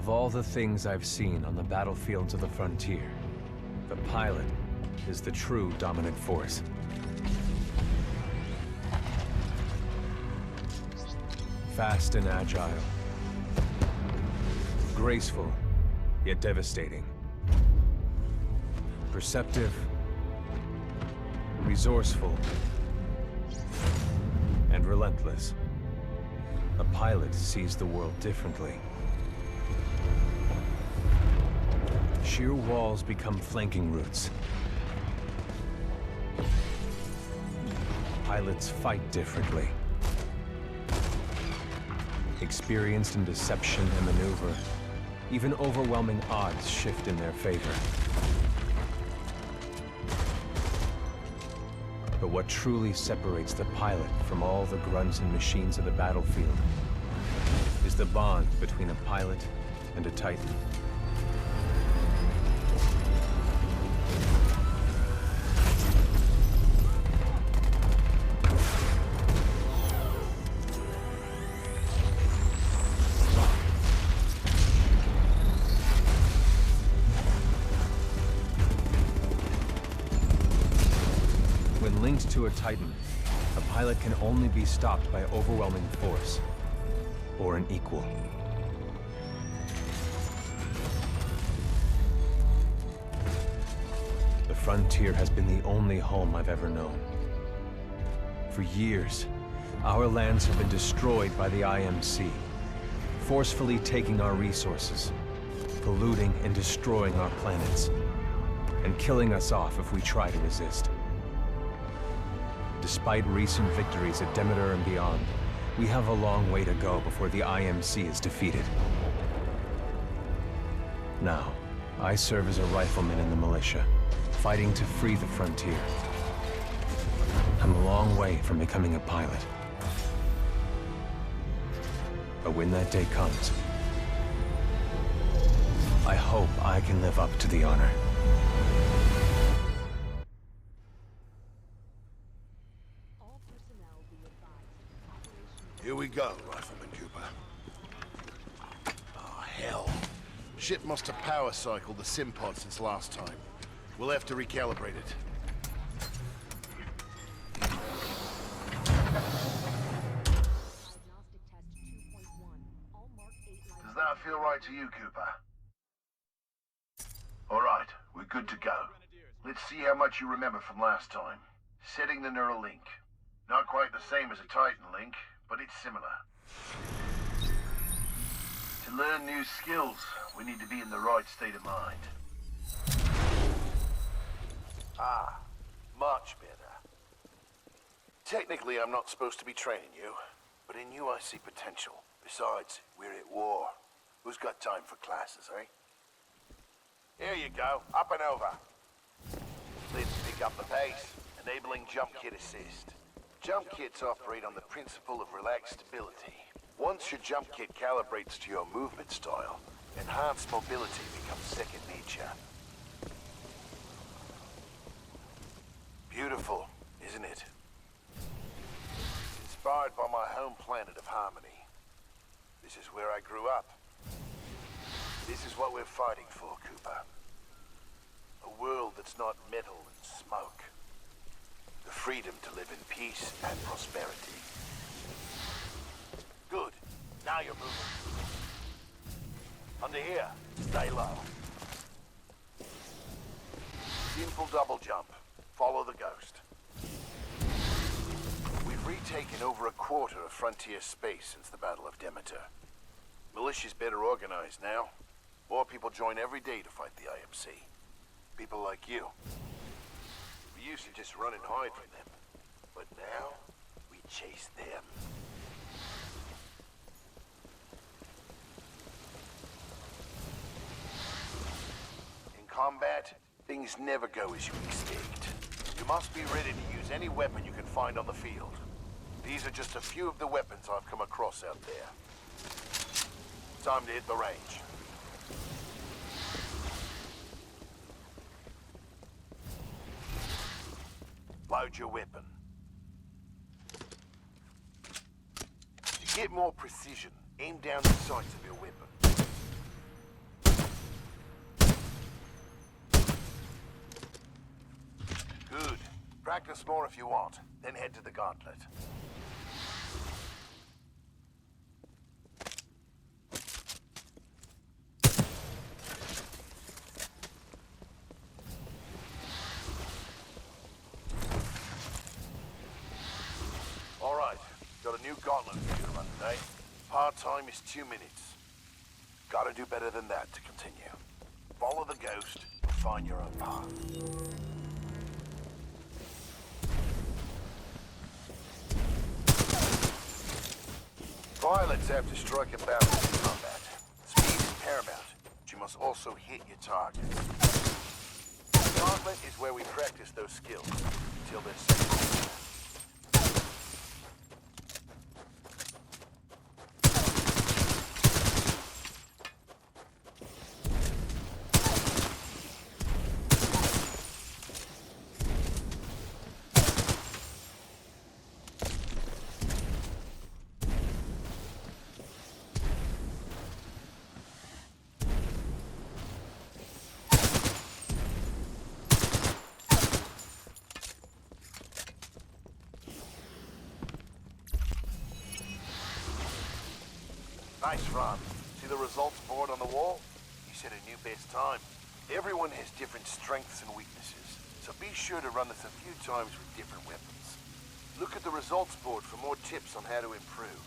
Of all the things I've seen on the battlefields of the frontier, the pilot is the true dominant force. Fast and agile. Graceful, yet devastating. Perceptive, resourceful, and relentless. A pilot sees the world differently. Sheer walls become flanking routes. Pilots fight differently. Experienced in deception and maneuver, even overwhelming odds shift in their favor. But what truly separates the pilot from all the grunts and machines of the battlefield is the bond between a pilot and a Titan. When linked to a Titan, a pilot can only be stopped by overwhelming force, or an equal. The frontier has been the only home I've ever known. For years, our lands have been destroyed by the IMC, forcefully taking our resources, polluting and destroying our planets, and killing us off if we try to resist. Despite recent victories at Demeter and beyond, we have a long way to go before the IMC is defeated. Now, I serve as a rifleman in the Militia, fighting to free the frontier. I'm a long way from becoming a pilot. But when that day comes, I hope I can live up to the honor. Here we go, Rifleman Cooper. Oh, hell. Ship must have power cycled the sim pod since last time. We'll have to recalibrate it. Does that feel right to you, Cooper? All right, we're good to go. Let's see how much you remember from last time. Setting the neural link. Not quite the same as a Titan link, but it's similar. To learn new skills, we need to be in the right state of mind. Ah, much better. Technically, I'm not supposed to be training you, but in you I see potential. Besides, we're at war. Who's got time for classes, eh? Here you go, up and over. Let's pick up the pace, enabling jump kit assist. Jump kits operate on the principle of relaxed stability. Once your jump kit calibrates to your movement style, enhanced mobility becomes second nature. Beautiful, isn't it? Inspired by my home planet of Harmony. This is where I grew up. This is what we're fighting for, Cooper. A world that's not metal and smoke. The freedom to live in peace and prosperity. Good. Now you're moving. Under here. Stay low. Simple double jump. Follow the ghost. We've retaken over a quarter of frontier space since the Battle of Demeter. Militia's better organized now. More people join every day to fight the IMC. People like you. We used to just run and hide from them. But now, we chase them. In combat, things never go as you expect. You must be ready to use any weapon you can find on the field. These are just a few of the weapons I've come across out there. Time to hit the range. Load your weapon. To get more precision, aim down the sights of your weapon. Practice more if you want, then head to the gauntlet. Alright, got a new gauntlet for you to run today. Part time is 2 minutes. Gotta do better than that to continue. Follow the ghost, find your own path. Pilots have to strike a balance in combat. Speed is paramount, but you must also hit your target. The gauntlet is where we practice those skills until they're safe. Nice run. See the results board on the wall? You set a new best time. Everyone has different strengths and weaknesses, so be sure to run this a few times with different weapons. Look at the results board for more tips on how to improve.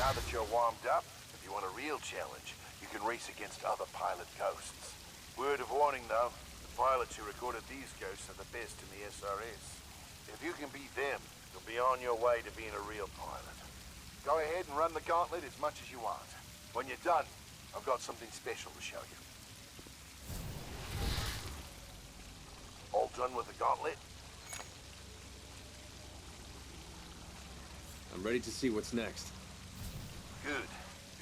Now that you're warmed up, if you want a real challenge, you can race against other pilot ghosts. Word of warning though, the pilots who recorded these ghosts are the best in the SRS. If you can beat them, you'll be on your way to being a real pilot. Go ahead and run the gauntlet as much as you want. When you're done, I've got something special to show you. All done with the gauntlet? I'm ready to see what's next. Good.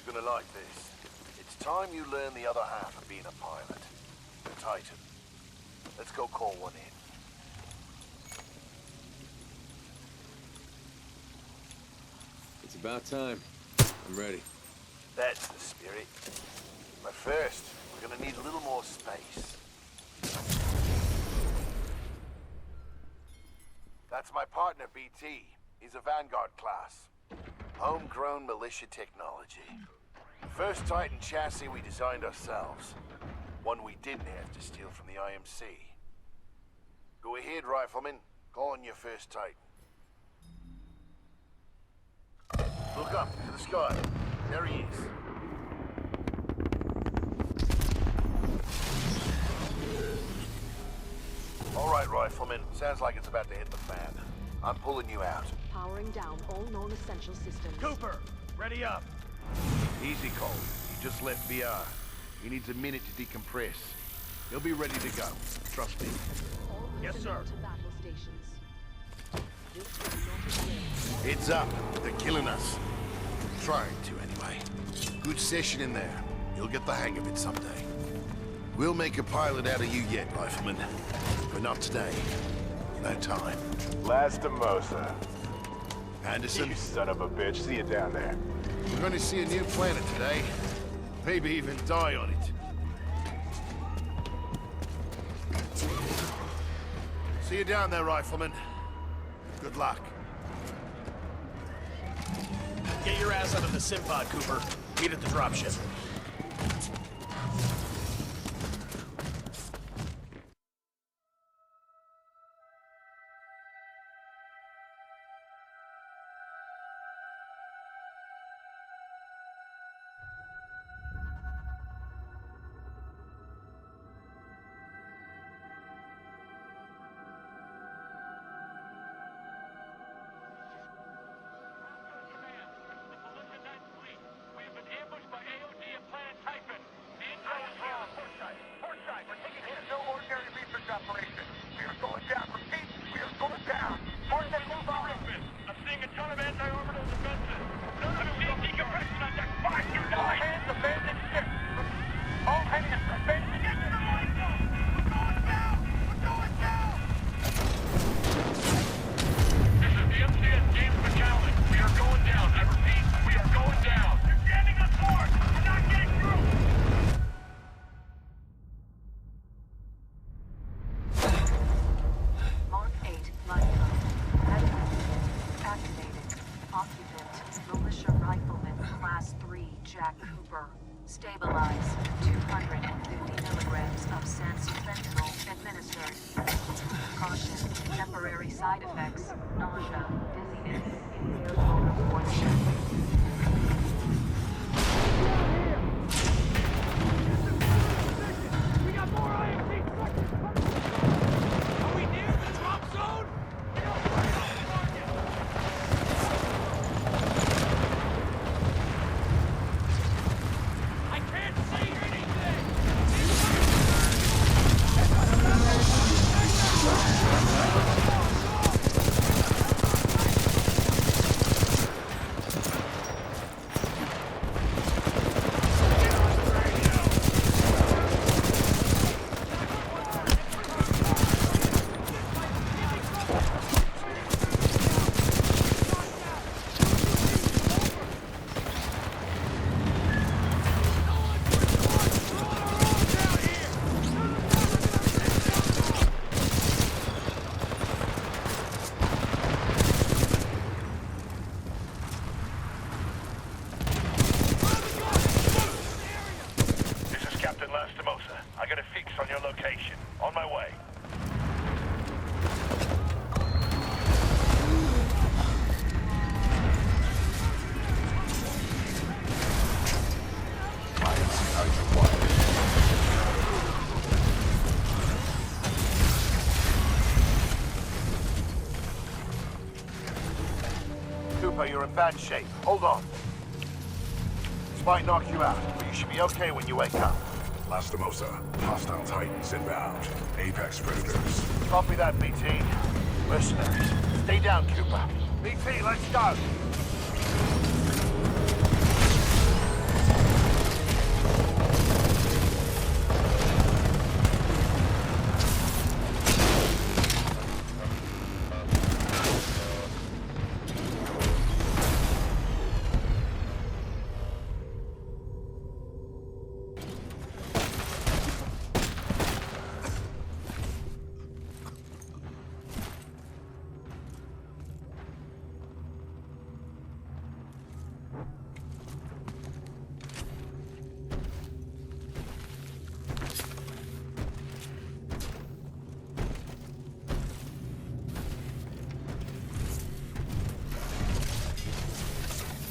You're gonna like this. It's time you learn the other half of being a pilot. The Titan. Let's go call one in. It's about time. I'm ready. That's the spirit. But first, we're gonna need a little more space. That's my partner, BT. He's a Vanguard class. Homegrown militia technology. First Titan chassis we designed ourselves. One we didn't have to steal from the IMC. Go ahead, rifleman. Call on your first Titan. Look up to the sky. There he is. All right, rifleman. Sounds like it's about to hit the fan. I'm pulling you out. Powering down all non-essential systems. Cooper, ready up. Easy, Cole. He just left VR. He needs a minute to decompress. He'll be ready to go. Trust me. All Yes, personnel sir. to battle stations. This will not end. Heads up. They're killing us. Trying to, anyway. Good session in there. You'll get the hang of it someday. We'll make a pilot out of you yet, rifleman. But not today. No time. Lastimosa. Anderson, You son of a bitch. See you down there. we're going to see a new planet today. Maybe even die on it. See you down there, rifleman. Good luck. Get your ass out of the sim pod, Cooper. Meet at the dropship. Stabilize. 250 milligrams of sense fentanyl administered. Caution. Temporary side effects. Nausea, dizziness, impaired motor coordination. We got more IMC structures coming! Are we near the drop zone? Get up, right off the target! I can't see anything! This is Captain Lastimosa. I got a fix on your location. On my way. Cooper, you're in bad shape. Hold on. This might knock you out, but you should be okay when you wake up. Lastimosa, hostile Titans inbound. Apex predators. Copy that, BT. Mercenaries. Stay down, Cooper. BT, let's go.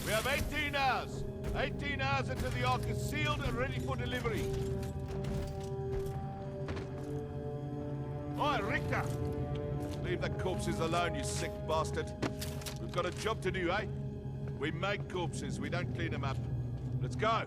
We have 18 hours. 18 hours until the Ark is sealed and ready for delivery. Oi, Richter! Leave the corpses alone, you sick bastard. We've got a job to do, eh? We make corpses, we don't clean them up. Let's go!